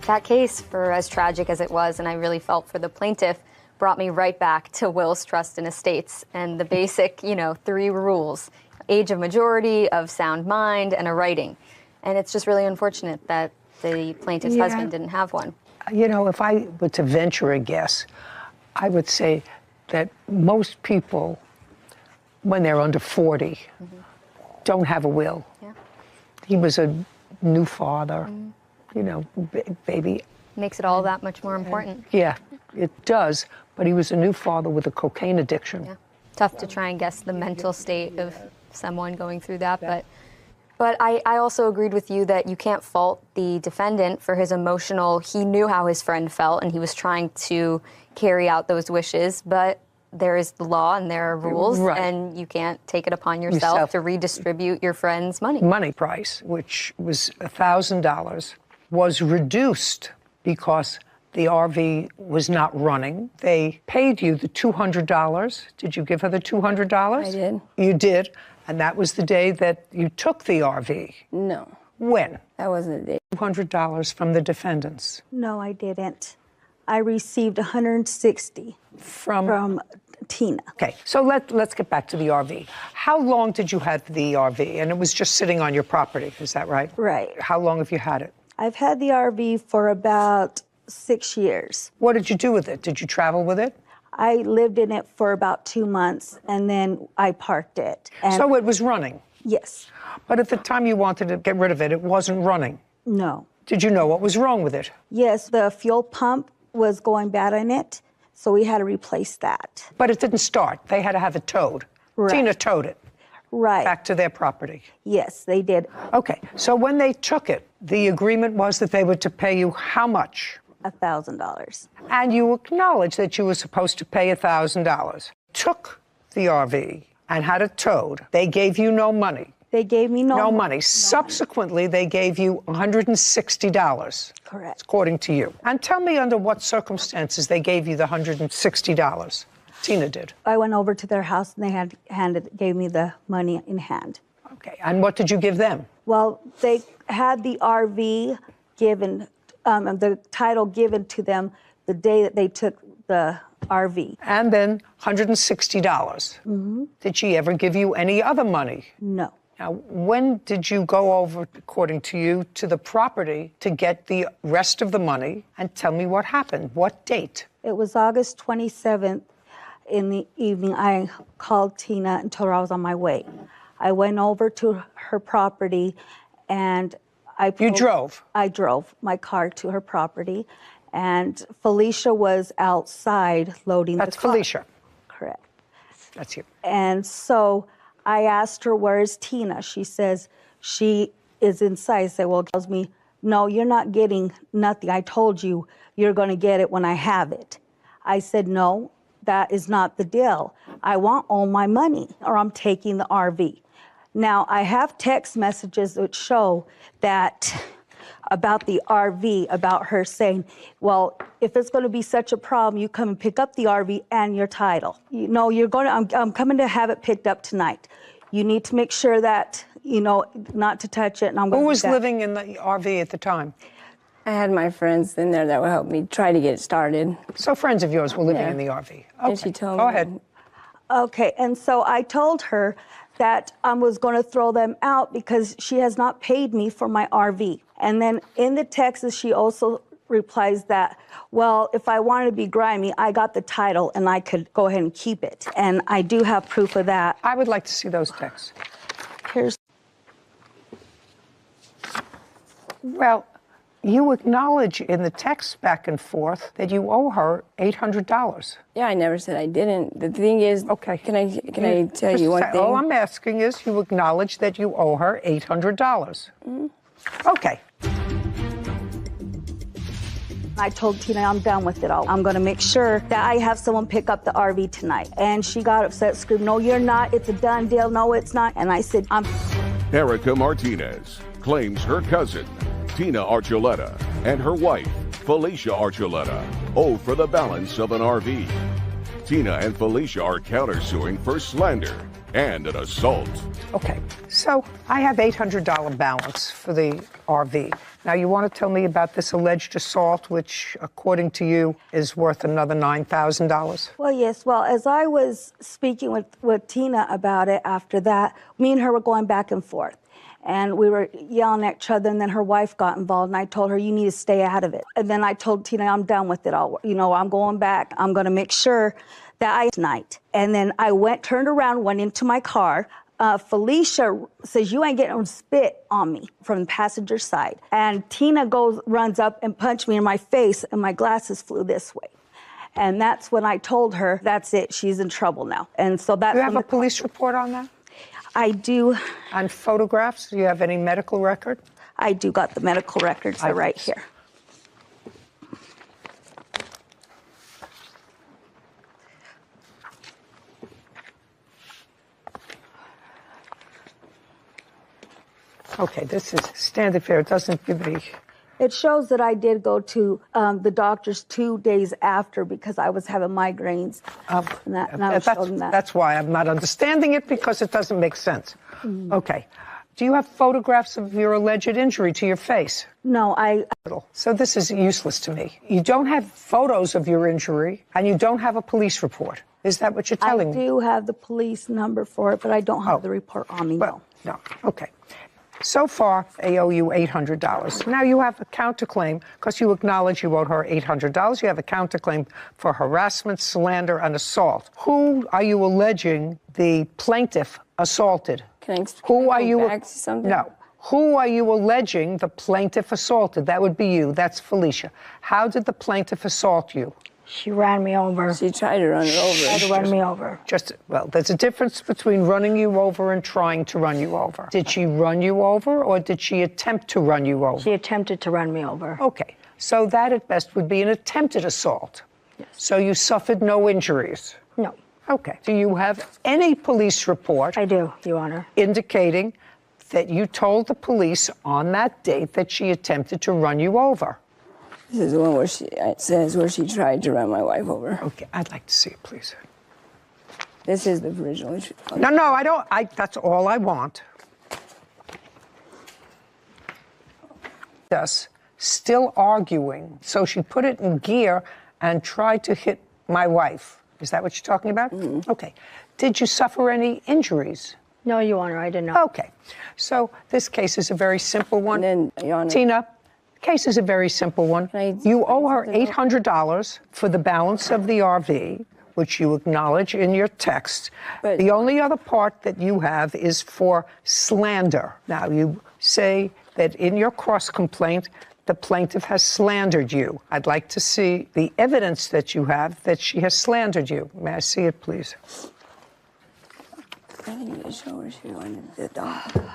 S6: That case, for as tragic as it was, and I really felt for the plaintiff, brought me right back to wills, trust, and estates, and the basic, 3 rules: age of majority, of sound mind, and a writing. And it's just really unfortunate that the plaintiff's husband didn't have one.
S3: If I were to venture a guess, I would say that most people, when they're under 40, don't have a will.
S6: Yeah.
S3: He was a new father, baby.
S6: Makes it all that much more important.
S3: Yeah, it does. But he was a new father with a cocaine addiction.
S6: Yeah. Tough to try and guess the mental state of someone going through that, But I also agreed with you that you can't fault the defendant for his he knew how his friend felt, and he was trying to carry out those wishes, but there is the law and there are rules, and you can't take it upon yourself to redistribute your friend's money.
S3: Money price, which was $1,000, was reduced because the RV was not running. They paid you the $200. Did you give her the $200?
S11: I did.
S3: You did. And that was the day that you took the RV?
S11: No.
S3: When?
S11: That wasn't the day.
S3: $200 from the defendants?
S12: No, I didn't. I received $160 from Tina.
S3: Okay, so let's get back to the RV. How long did you have the RV? And it was just sitting on your property, is that right?
S12: Right.
S3: How long have you had it?
S12: I've had the RV for about 6 years.
S3: What did you do with it? Did you travel with it?
S12: I lived in it for about 2 months, and then I parked it.
S3: So it was running?
S12: Yes.
S3: But at the time you wanted to get rid of it, it wasn't running?
S12: No.
S3: Did you know what was wrong with it?
S12: Yes, the fuel pump was going bad in it, so we had to replace that.
S3: But it didn't start. They had to have it towed.
S12: Right.
S3: Tina towed it.
S12: Right.
S3: Back to their property.
S12: Yes, they did.
S3: Okay, so when they took it, the agreement was that they were to pay you how much?
S12: $1,000.
S3: And you acknowledged that you were supposed to pay $1,000. Took the RV and had it towed. They gave you no money.
S12: They gave me no
S3: money. Subsequently, they gave you $160.
S12: Correct.
S3: According to you. And tell me under what circumstances they gave you the $160. Tina did.
S12: I went over to their house and they gave me the money in hand.
S3: Okay, and what did you give them?
S12: Well, they had the RV given, the title given to them the day that they took the RV.
S3: And then $160. Mm-hmm. Did she ever give you any other money?
S12: No.
S3: Now, when did you go over, according to you, to the property to get the rest of the money? And tell me what happened. What date?
S12: It was August 27th in the evening. I called Tina and told her I was on my way. I went over to her property and
S3: You drove?
S12: I drove my car to her property. And Felicia was outside loading the car.
S3: That's Felicia?
S12: Correct.
S3: That's you.
S12: And so I asked her, where is Tina? She says, she is inside. I said, well, it tells me, no, you're not getting nothing. I told you you're going to get it when I have it. I said, no, that is not the deal. I want all my money or I'm taking the RV. Now, I have text messages that show that about the RV, about her saying, well, if it's going to be such a problem, you come and pick up the RV and your title. You know, I'm coming to have it picked up tonight. You need to make sure that, not to touch it. And I'm going
S3: Who was living in the RV at the time?
S11: I had my friends in there that would help me try to get it started.
S3: So friends of yours were living in the RV? Okay.
S11: And she told me.
S3: Go ahead.
S12: Okay, and so I told her that I was going to throw them out because she has not paid me for my RV. And then in the text, she also replies that, well, if I wanted to be grimy, I got the title and I could go ahead and keep it. And I do have proof of that.
S3: I would like to see those texts.
S12: Here's.
S3: Well, You acknowledge in the text back and forth that you owe her $800.
S11: Yeah, I never said I didn't. The thing is,
S3: okay.
S11: Can I tell you one thing?
S3: All I'm asking is you acknowledge that you owe her $800. Mm-hmm. Okay.
S12: I told Tina I'm done with it all. I'm going to make sure that I have someone pick up the RV tonight. And she got upset, screamed, "No, you're not. It's a done deal. No, it's not." And I said,
S4: Erica Martinez claims her cousin, Tina Archuleta, and her wife, Felicia Archuleta, owe for the balance of an RV. Tina and Felicia are countersuing for slander and an assault.
S3: Okay, so I have $800 balance for the RV. Now, you want to tell me about this alleged assault, which, according to you, is worth another $9,000?
S12: Well, yes. Well, as I was speaking with Tina about it after that, me and her were going back and forth. And we were yelling at each other, and then her wife got involved, and I told her, "You need to stay out of it." And then I told Tina, "I'm done with it all. I'm going back. I'm going to make sure that tonight." And then I turned around, went into my car. Felicia says, "You ain't getting spit on me," from the passenger side. And Tina runs up and punched me in my face, and my glasses flew this way. And that's when I told her, that's it, she's in trouble now. And so that's—
S3: Do you have a police report on that?
S12: I do.
S3: On photographs? Do you have any medical record?
S12: I do got the medical records. They're right here.
S3: Okay, this is standard fare. It doesn't give me...
S12: It shows that I did go to the doctor's 2 days after because I was having migraines.
S3: That's why I'm not understanding it, because it doesn't make sense. Mm. Okay. Do you have photographs of your alleged injury to your face?
S12: No,
S3: So this is useless to me. You don't have photos of your injury, and you don't have a police report. Is that what you're telling me?
S12: I do have the police number for it, but I don't have the report on me,
S3: no. Okay. So far, they owe you $800. Now you have a counterclaim because you acknowledge you owed her $800. You have a counterclaim for harassment, slander, and assault. Who are you alleging the plaintiff assaulted?
S11: Who are you? Back to something?
S3: No. Who are you alleging the plaintiff assaulted? That would be you. That's Felicia. How did the plaintiff assault you?
S12: She ran me over.
S11: She tried to run her over.
S12: She tried to run me over.
S3: Well, there's a difference between running you over and trying to run you over. Did she run you over, or did she attempt to run you over?
S12: She attempted to run me over.
S3: Okay. So that at best would be an attempted assault.
S12: Yes.
S3: So you suffered no injuries?
S12: No.
S3: Okay. Do you have any police report?
S12: I do, Your Honor.
S3: Indicating that you told the police on that date that she attempted to run you over?
S11: This is the one where it says where she tried to run my wife over.
S3: Okay, I'd like to see it, please.
S11: This is the original.
S3: No, I don't. That's all I want. Us still arguing. So she put it in gear and tried to hit my wife. Is that what you're talking about? Mm-hmm. Okay. Did you suffer any injuries?
S12: No, Your Honor, I did not.
S3: Okay. So this case is a very simple one.
S11: And then, Your Honor,
S3: Tina, case is a very simple one. You owe her $800 for the balance of the RV, which you acknowledge in your text. But the only other part that you have is for slander. Now, you say that in your cross-complaint, the plaintiff has slandered you. I'd like to see the evidence that you have that she has slandered you. May I see it, please?
S11: I need to show her she wanted the dog.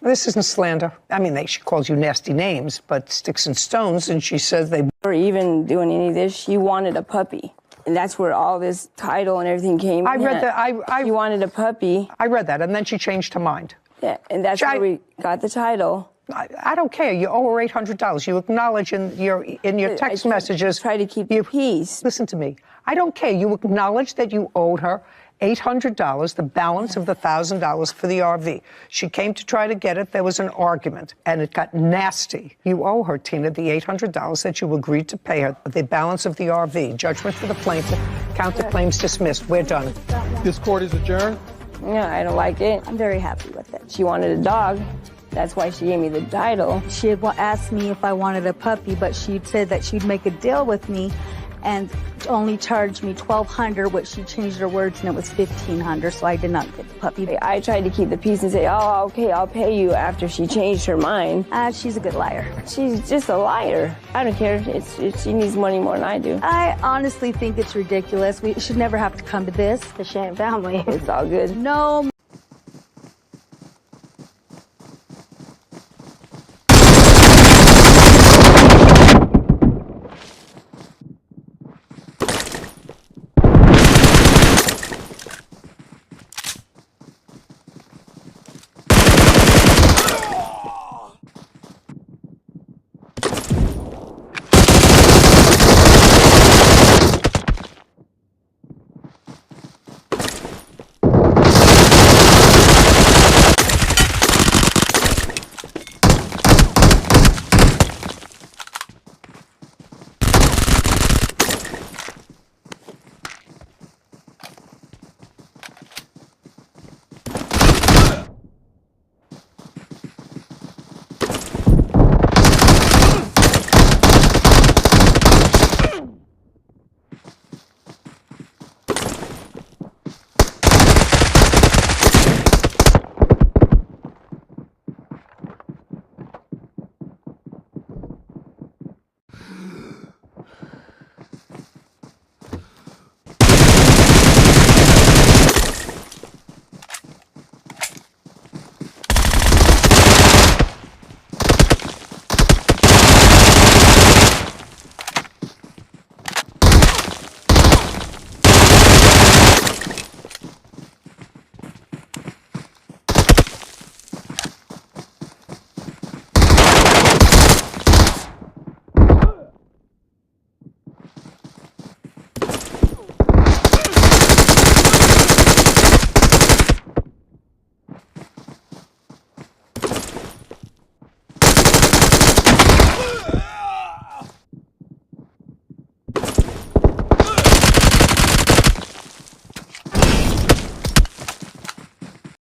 S3: This isn't slander. I mean, she calls you nasty names, but sticks and stones, and she says they...
S11: Or even doing any of this, she wanted a puppy. And that's where all this title and everything came in.
S3: I read that.
S11: She wanted a puppy.
S3: I read that, and then she changed her mind.
S11: Yeah, and that's where we got the title.
S3: I don't care. You owe her $800. You acknowledge in your text messages...
S11: Try to keep your peace.
S3: Listen to me. I don't care. You acknowledge that you owed her $800, the balance of the $1,000 for the RV. She came to try to get it. There was an argument, and it got nasty. You owe her, Tina, the $800 that you agreed to pay her, the balance of the RV. Judgment for the plaintiff. Counterclaims dismissed. We're done.
S5: This court is adjourned.
S11: Yeah, I don't like it.
S12: I'm very happy with it.
S11: She wanted a dog. That's why she gave me the title.
S12: She had asked me if I wanted a puppy, but she said that she'd make a deal with me and only charged me $1,200, which she changed her words and it was $1,500, so I did not get the puppy.
S11: I tried to keep the peace and say, oh, okay, I'll pay you after she changed her mind.
S12: She's a good liar.
S11: She's just a liar. I don't care. She needs money more than I do.
S12: I honestly think it's ridiculous. We should never have to come to this.
S11: The Shane family. It's all good.
S12: No.